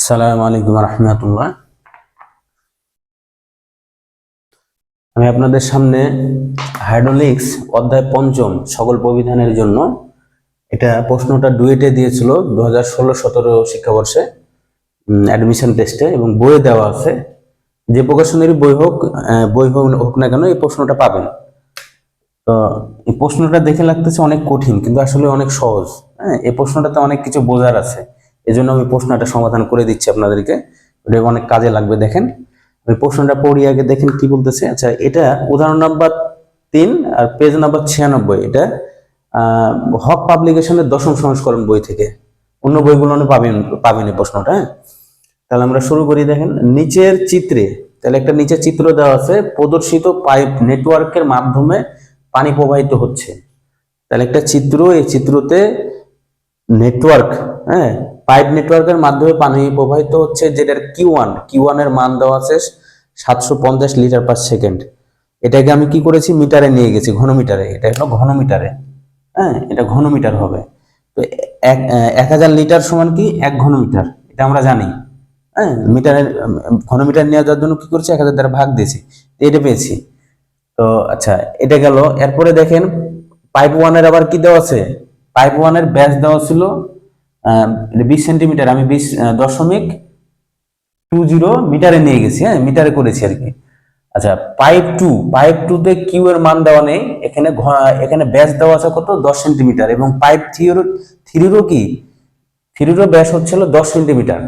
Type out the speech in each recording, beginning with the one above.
আসসালামু আলাইকুম রহমতুল্লাহ। আমি আপনাদের সামনে হাইড্রোলিক্স অধ্যায় পঞ্চম সকল প্রবিধানের জন্য এটা প্রশ্নটা ডুয়েটে দিয়েছিল 2016-17 শিক্ষাবর্ষে অ্যাডমিশন টেস্টে, এবং বইয়ে দেওয়া আছে। যে প্রকাশনেরই বই হোক না কেন এই প্রশ্নটা পাবেন। তো এই প্রশ্নটা দেখে লাগতেছে অনেক কঠিন, কিন্তু আসলে অনেক সহজ। হ্যাঁ, এই প্রশ্নটাতে অনেক কিছু বোঝার আছে, এজন্য আমি প্রশ্নটা সমাধান করে দিচ্ছি আপনাদেরকে। এটা অনেক কাজে লাগবে। দেখেন, আমি প্রশ্নটা পড়ি আগে, দেখেন কি বলতেছে। আচ্ছা, এটা উদাহরণ নাম্বার 3 আর পেজ নাম্বার 96। এটা হক পাবলিকেশনের 10ম সংস্করণ বই থেকে, অন্য বইগুলো পাবেন এই প্রশ্নটা। হ্যাঁ, তাহলে আমরা শুরু করি। দেখেন নিচের চিত্রে, তাহলে একটা নিচের চিত্র দেওয়া আছে, প্রদর্শিত পাইপ নেটওয়ার্কের মাধ্যমে পানি প্রবাহিত হচ্ছে। তাহলে একটা চিত্র, এই চিত্রতে নেটওয়ার্ক, হ্যাঁ, পাইপ নেটওয়ার্কের মাধ্যমে পানি প্রবাহিত হচ্ছে, যেটার কিউ ওয়ান এর মান দেওয়া আছে 750 লিটার পার সেকেন্ড। এটাকে আমি কি করেছি, মিটারে নিয়ে গেছি, ঘনমিটারে। এটা হলো ঘনমিটারে। হ্যাঁ, এটা ঘনমিটার হবে। তো 1000 লিটার সমান কি 1 ঘনমিটার, এটা আমরা জানি। হ্যাঁ, মিটারের ঘনমিটার নিয়ে যাওয়ার জন্য কি করছি, 1000 দ্বারা ভাগ দিয়েছি, এটা পেয়েছি। তো আচ্ছা, এটা গেল। এরপরে দেখেন পাইপ ওয়ানের আবার কি দেওয়া আছে, পাইপ ওয়ানের ব্যাস দেওয়া ছিল 20 সেন্টিমিটার। আমি 20.20 মিটারে নিয়ে গেছি। হ্যাঁ, মিটারে করেছি আর কি। আচ্ছা, পাইপ টু তে কিউ এর মান দেওয়া নেই, এখানে ব্যাস দেওয়া আছে কত, 10 সেন্টিমিটার। এবং পাইপ থ্রিরও কি, থ্রিরও ব্যাস হচ্ছিল 10 সেন্টিমিটার।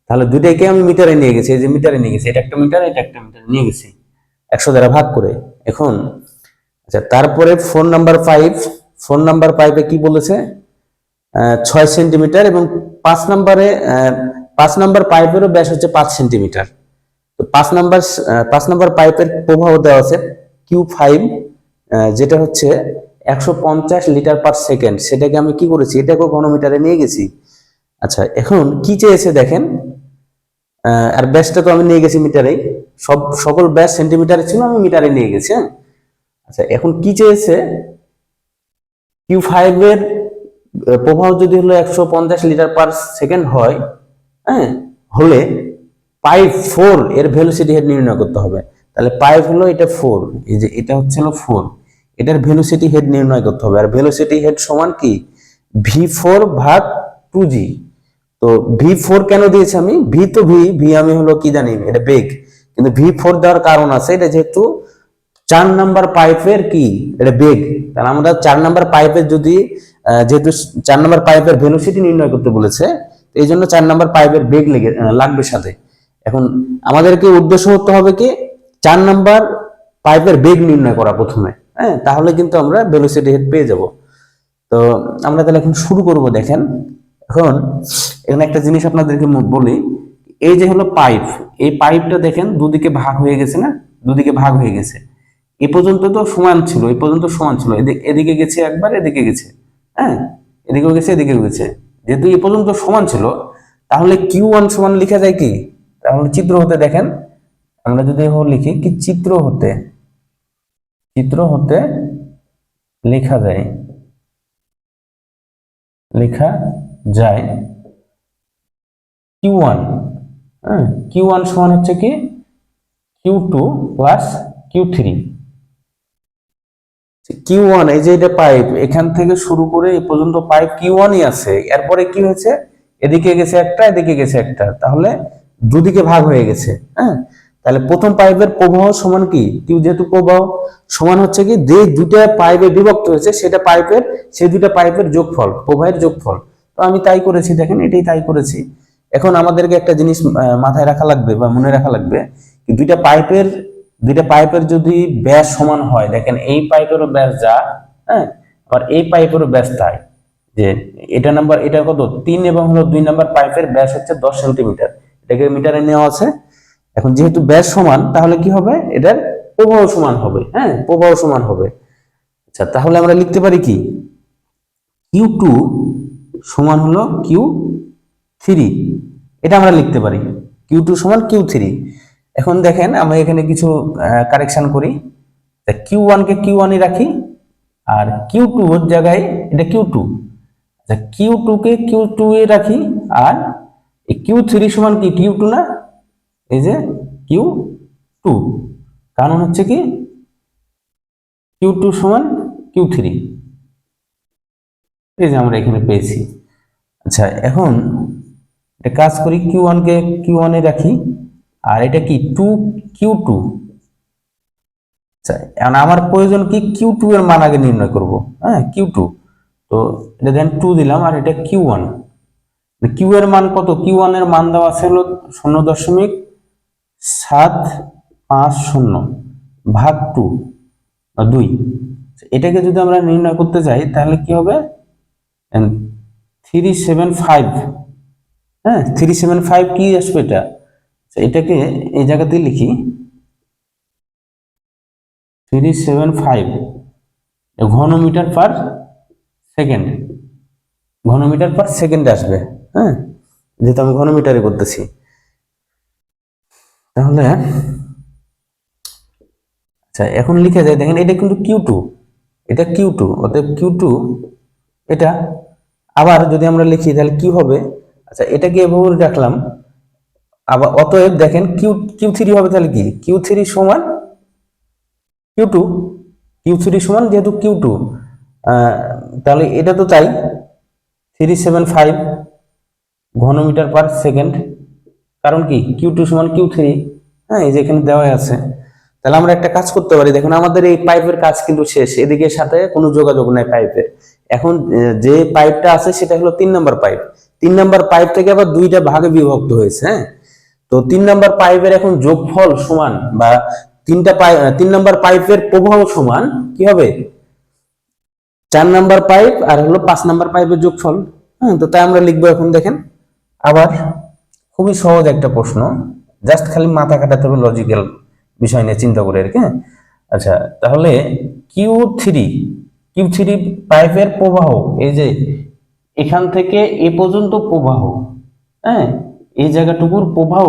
তাহলে দুইটাকে আমি মিটারে নিয়ে গেছি, এই যে মিটারে নিয়ে গেছি, এটা একটা মিটার, এটা একটা মিটার নিয়ে গেছি 100 দ্বারা ভাগ করে। এখন আচ্ছা, তারপরে ফোন নাম্বার পাইপে কি বলেছে, 6 সেন্টিমিটার। এবং 5 নাম্বার পাইপেরও ব্যাস হচ্ছে 5 সেন্টিমিটার। তো 5 নাম্বার পাইপের প্রবাহ দেওয়া আছে Q5, যেটা হচ্ছে 150 লিটার পার সেকেন্ড। সেটাকে আমি কি করেছি, এটাকেও ঘনমিটারে নিয়ে গেছি। আচ্ছা, এখন কি চেয়েছে দেখেন, আর ব্যাসটা তো আমি নিয়ে গেছি মিটারেই, সকল ব্যাস সেন্টিমিটারে ছিল, আমি মিটারে নিয়ে গেছি। হ্যাঁ, আচ্ছা, এখন কি চেয়েছে, Q5 এর প্রবাহ যদি হলো 150 লিটার পার সেকেন্ড হয়, হ্যাঁ, হলে পাইপ 4 এর ভেলোসিটি হেড নির্ণয় করতে হবে। তাহলে পাইপ হলো এটা 4, এই যে এটা হচ্ছে 4, এটার ভেলোসিটি হেড নির্ণয় করতে হবে। আর ভেলোসিটি হেড সমান কি, V4 ভাগ 2G। তো V4 কেন দিয়েছি আমি, ভি আমি হলো কি জানি, এটা বেগ, কিন্তু V4 দেওয়ার কারণ আছে, এটা যেহেতু 4 নাম্বার পাইপের কি, এটা বেগ। তাহলে আমরা 4 নাম্বার পাইপের যেহেতু 4 নাম্বার পাইপের ভেলোসিটি নির্ণয় করতে বলেছে, এই জন্য 4 নাম্বার পাইপের বেগ লাগবে সাথে। এখন আমাদেরকে উদ্দেশ্য হতে হবে কি, 4 নাম্বার পাইপের বেগ নির্ণয় করা প্রথমে। হ্যাঁ, তাহলে কিন্তু আমরা ভেলোসিটি হেড পেয়ে যাব। তো আমরা তাহলে এখন শুরু করব। দেখেন, এখন এখানে একটা জিনিস আপনাদেরকে বলি, এই যে হলো পাইপ, এই পাইপটা দেখেন দুদিকে ভাগ হয়ে গেছে না, দুদিকে ভাগ হয়ে গেছে। এ পর্যন্ত তো সমান ছিল, এই পর্যন্ত সমান ছিল, এদিকে গেছে একবার, এদিকে গেছে। হ্যাঁ, এদিকেও গেছে, এদিকেও গেছে। যেহেতু এ পর্যন্ত সমান ছিল, তাহলে Q1 সমান লেখা যায় কি, তাহলে চিত্র হতে, দেখেন আমরা যদি লিখি কি, চিত্র হতে লেখা যায় Q1। হ্যাঁ, Q1 সমান হচ্ছে কি Q2 প্লাস Q3। Q1, এই যে এটা পাইপ, এখান থেকে শুরু করে এই পর্যন্ত পাইপ Q1ই আছে। এরপরে কি হয়েছে, এদিকে গেছে একটা, এদিকে গেছে একটা, তাহলে দুদিকে ভাগ হয়ে গেছে। হ্যাঁ, তাহলে প্রথম পাইপের প্রবাহ সমান কি, কিউ যেহেতু প্রবাহ সমান হচ্ছে কি, যে দুটা পাইপে বিভক্ত হয়েছে সেই দুটা পাইপের যোগফল, প্রবাহের যোগফল। তো আমি তাই করেছি, দেখেন এটাই তাই করেছি। এখন আমাদেরকে একটা জিনিস মাথায় রাখা লাগবে বা মনে রাখা লাগবে, দুইটা পাইপের যদি ব্যাস সমান হয়, দেখেন এই পাইপেরও ব্যাস যা, হ্যাঁ, আবার এই পাইপেরও ব্যাস তাই। যে এটা কত, 3 এবং হলো 2 নাম্বার পাইপের ব্যাস হচ্ছে 10 সেন্টিমিটার, এটাকে মিটারে নেওয়া আছে। এখন যেহেতু ব্যাস সমান, তাহলে কি হবে, এটার প্রবাহ সমান হবে। হ্যাঁ, প্রবাহ সমান হবে। আচ্ছা, তাহলে আমরা লিখতে পারি কি, Q2 সমান হলো Q3, এটা আমরা লিখতে পারি, Q2 সমান Q3। এখন দেখেন আমরা এখানে কিছু কারেকশন করি, Q1 কে Q1 ই রাখি, আর Q2 এর জায়গায় এটা Q2। আচ্ছা, Q2 কে Q2 এ রাখি, আর এই Q3 সমান কি Q2 না, এই যে Q2, কারণ হচ্ছে কি Q2 সমান Q3, এই যে আমরা এখানে পেয়েছি। আচ্ছা এখন এটা কাজ করি, Q1 কে Q1 এ রাখি, আর এটা কি 2Q2। আচ্ছা এখন আমার প্রয়োজন কি Q2 এর মান আগে নির্ণয় করব, হ্যাঁ Q2, তো এটা দেন 2 দিলাম, আর এটা Q1, কিউ এর মান কত, Q1 এর মান দেওয়া আছে হলো 0.750 ভাগ 2, এটাকে যদি আমরা নির্ণয় করতে যাই তাহলে কি হবে, 375, হ্যাঁ 375 কি আসবে এটা, এটাকে এই জায়গাতে লিখি 375 ঘনমিটার পার সেকেন্ড, ঘনমিটার পার সেকেন্ড আসবে, হ্যাঁ যেহেতু আমি ঘনমিটারে করতেছি। তাহলে আচ্ছা এখন লিখে যায়, দেখেন এটা কিন্তু Q2, এটা Q2, অতএব Q2 এটা, আবার যদি আমরা লিখি তাহলে কি হবে, আচ্ছা এটাকে এভাবে রাখলাম, আবার অতএব দেখেন Q3 হবে, তাহলে কি Q3 সমান Q2, Q3 সমান যেহেতু Q2, তাহলে এটা তো তাই 375 ঘনমিটার পার সেকেন্ড, কারণ কি Q2 সমান Q3, হ্যাঁ এই যে এখানে দেওয়া আছে। তাহলে আমরা একটা কাজ করতে পারি, দেখুন আমাদের এই পাইপের কাজ কিন্তু শেষ, এদিকে সাথে কোনো যোগাযোগ নাই পাইপের। এখন যে পাইপটা আছে সেটা হলো 3 নম্বর পাইপ, 3 নম্বর পাইপ থেকে আবার দুইটা ভাগে বিভক্ত হয়েছে, হ্যাঁ তো 3 নম্বর পাইপের এখন যোগফল সমান, বা 3 নম্বর পাইপের প্রবাহ সমান কি হবে, 4 নম্বর পাইপ আর হলো 5 নম্বর পাইপের যোগফল। হ্যাঁ তো তাই আমরা লিখবো, এখন দেখেন আবার খুবই সহজ একটা প্রশ্ন, জাস্ট খালি মাথা কাটাতে হবে লজিক্যাল বিষয় নিয়ে চিন্তা করে আর কি, হ্যাঁ? আচ্ছা তাহলে Q3, Q3 পাইপের প্রবাহ, এই যে এখান থেকে এ পর্যন্ত প্রবাহ, হ্যাঁ এই জায়গাটুকুর প্রবাহ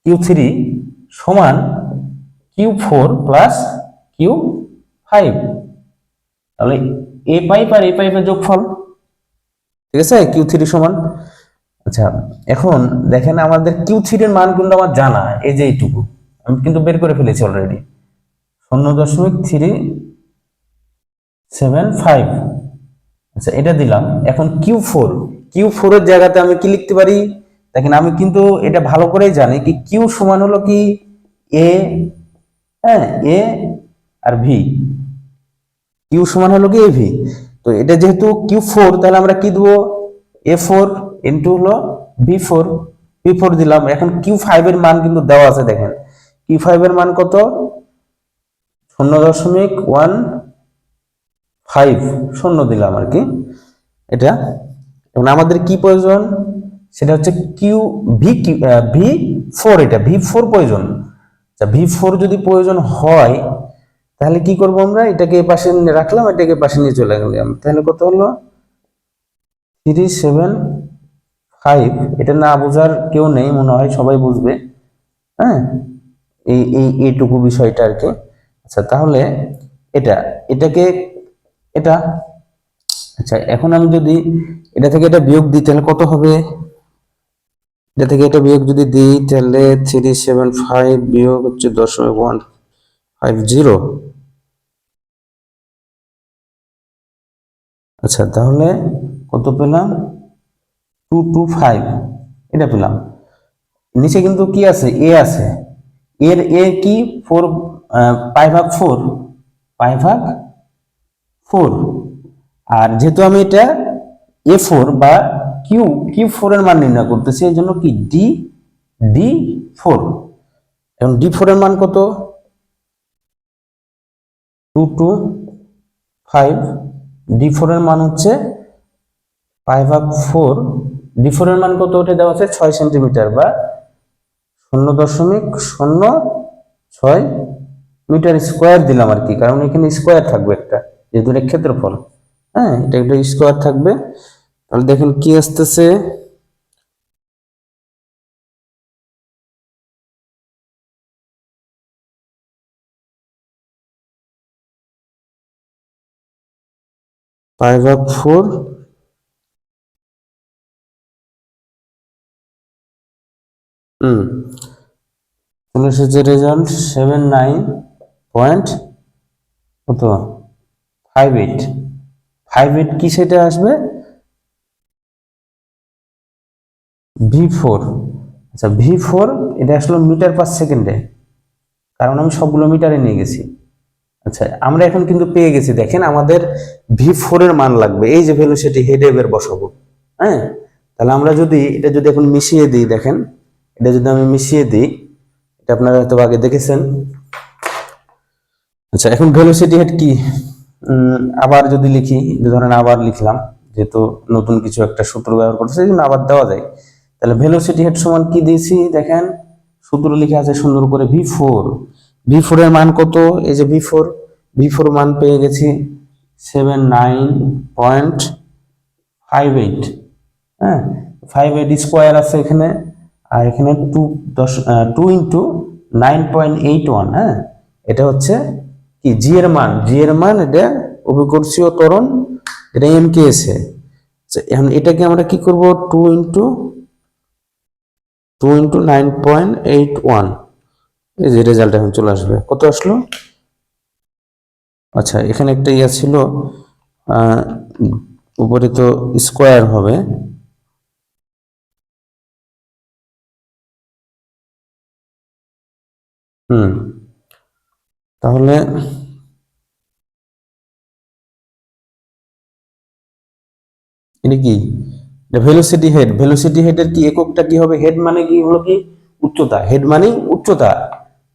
Q3 সমান Q4 প্লাস Q5, তাহলে এ পাইপ আর এ পাইপের যোগফল, ঠিক আছে Q3 সমান। আচ্ছা এখন দেখেন আমাদের Q3 এর মান কিন্তু আমার জানা, এই যে এইটুকু আমি কিন্তু বের করে ফেলেছি অলরেডি, 0.375। আচ্ছা এটা দিলাম, এখন Q4 এর জায়গাতে আমি কি লিখতে পারি, দেখেন আমি কিন্তু এটা ভালো করেই জানি কি Q সমান হলো কি এ, হ্যাঁ এ আর ভি, কিউ সমান হলো কি এভি, তো এটা যেহেতু Q4 তাহলে আমরা কি দেবো, A4 ইন্টু হলো V4 দিলাম। এখন Q5 এর মান কিন্তু দেওয়া আছে, দেখেন Q5 এর মান কত, 0.15 দিলাম আর কি এটা। এখন আমাদের কি প্রয়োজন, সেটা হচ্ছে V4, এটা V4 প্রয়োজন। আচ্ছা V4 যদি প্রয়োজন হয় তাহলে কি করব, আমরা এটাকে পাশে রাখলাম, এটাকে পাশে নিয়ে চলে গেলাম, তাহলে কত হলো 375, এটা না বোঝার কেউ নেই মনে হয়, সবাই বুঝবে, হ্যাঁ এই এইটুকু বিষয়টা আর কি। আচ্ছা তাহলে এটা, এটাকে এটা, আচ্ছা এখন আমি যদি এটা থেকে এটা বিয়োগ দিই তাহলে কত হবে, এটা থেকে এটা বিয়োগ যদি দিই তাহলে 375 বিয়োগ হচ্ছে 0.150। আচ্ছা তাহলে কত পেলাম, 225 এটা পেলাম। নিচে কিন্তু কি আছে, এ আছে, এর কি 4, পাই ভাগ 4, পাই ভাগ 4, আর যেহেতু আমি এটা A4 বা Q4 এর মান নির্ণয় করতেছি, এই জন্য কি D4, এবং D4 এর মান কত, 225, D4 এর মান হচ্ছে পাই ভাগ 4, D4 এর মান কত ওটা দেওয়া আছে 6 সেন্টিমিটার বা 0.06 মিটার স্কোয়ার দিলাম আর কি, কারণ এখানে স্কোয়ার থাকবে একটা, যেহেতু এটা ক্ষেত্রফল, হ্যাঁ এটা একটা স্কোয়ার থাকবে। তাহলে দেখেন কি আসতেছে, পাই ভাগ 4 হুম, চলে এসেছে রেজাল্ট 79 কত 58। 58 কি সেটা আসবে V4। আচ্ছা V4 এটা আসলে মিটার পার সেকেন্ডে, কারণ আমি সবগুলো মিটারে নিয়ে গেছি। আচ্ছা আমরা এখন কিন্তু পেয়ে গেছি, দেখেন আমাদের V4 এর মান লাগবে, এই যে ভেলোসিটি হেড এর বসাবো। হ্যাঁ, তাহলে আমরা যদি এটা যদি এখন মিশিয়ে দিই, দেখেন এটা যদি আমি মিশিয়ে দিই, এটা আপনারা হয়তো আগে দেখেছেন। আচ্ছা এখন ভেলোসিটি হেড কি, আবার যদি লিখি, ধরেন আবার লিখলাম, যেহেতু নতুন কিছু একটা সূত্র ব্যবহার করতেছে এই জন্য আবার দেওয়া যায়। তাহলে ভেলোসিটি হেড সমান কি দিয়েছি, দেখেন সূত্র লিখে আছে সুন্দর করে V4। V4 এর মান কত, এই যে V4 মান পেয়ে গেছি 79.58। হ্যাঁ, 58 স্কোয়ার আছে এখানে, আর এখানে 2 ইন্টু 9.81। হ্যাঁ, এটা হচ্ছে কি জি এর মান, এটা অভিকর্ষীয় ত্বরণ, এটা এমকেএস এ। এখন এটাকে আমরা কি করব, 2 ইন্টু 9.81, এই যে রেজাল্ট এখন চলে আসবে, কত আসলো। আচ্ছা এখানে একটা ইয়া ছিল, উপরে তো স্কোয়ার হবে, তাহলে এটা কি, ভেলোসিটি হেডের কি এককটা কি হবে, হেড মানে কি হলো কি উচ্চতা, হেড মানে উচ্চতা।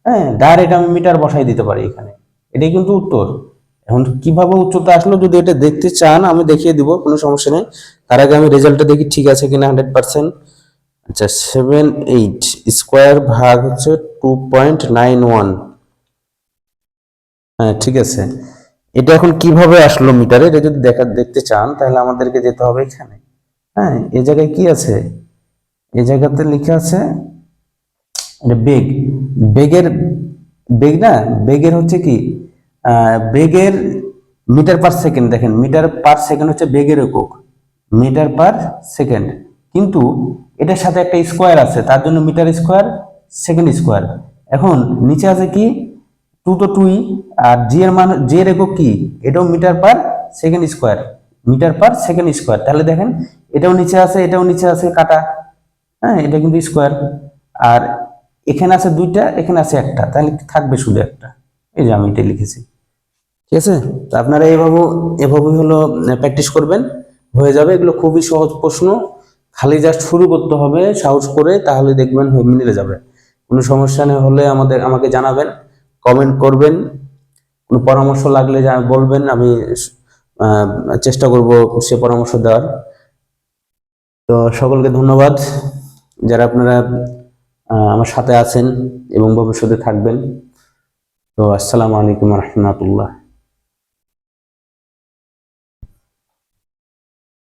হ্যাঁ, ডাইরেক্ট আমি মিটার বসাই দিতে পারি এখানে, এটাই কিন্তু উত্তর। এখন কিভাবে উচ্চতা আসলো যদি এটা দেখতে চান আমি দেখিয়ে দিব, কোনো সমস্যা নেই। তার আগে আমি রেজাল্টটা দেখি ঠিক আছে কিনা 100%। আচ্ছা 78 স্কোয়ার ভাগ হচ্ছে 2.91। হ্যাঁ ঠিক আছে, এটা এখন কিভাবে আসলো মিটারে, এটা যদি দেখতে চান তাহলে আমাদেরকে যেতে হবে এখানে। হ্যাঁ, এই জায়গায় কি আছে, এই জায়গাতে লেখা আছে বেগ, বেগের, বেগ না, বেগের হচ্ছে কি বেগের মিটার পার সেকেন্ড, দেখেন মিটার পার সেকেন্ড হচ্ছে বেগের একক, মিটার পার সেকেন্ড। কিন্তু এটার সাথে একটা স্কোয়ার আছে, তার জন্য মিটার স্কোয়ার সেকেন্ড স্কোয়ার। এখন নিচে আছে কি তো টুই, আর জি এর একক কি, এটাও metre per second square, metre per second square. তাহলে দেখেন এটাও নিচে আছে এটাও নিচে আছে কাটা, হ্যাঁ এটা কিন্তু স্কোয়ার। আর এখানে আছে দুইটা এখানে আছে একটা, তাহলে থাকবে শুধু একটা, এই যে আমি এটা লিখেছি। ঠিক আছে, তো আপনারা এভাবে হলো প্র্যাকটিস করবেন, হয়ে যাবে। এগুলো খুবই সহজ প্রশ্ন, খালি জাস্ট শুরু করতে হবে সাহস করে, তাহলে দেখবেন মিলে যাবে। কোনো সমস্যা নেই হলে আমাকে জানাবেন, কমেন্ট করবেন, কোনো পরামর্শ লাগলে বলবেন, আমি চেষ্টা করব সে পরামর্শ দেওয়ার। তো সকলকে ধন্যবাদ, যারা আপনারা আমার সাথে আছেন এবং ভবিষ্যতে থাকবেন। তো আসসালামু আলাইকুম রহমতুল্লাহ।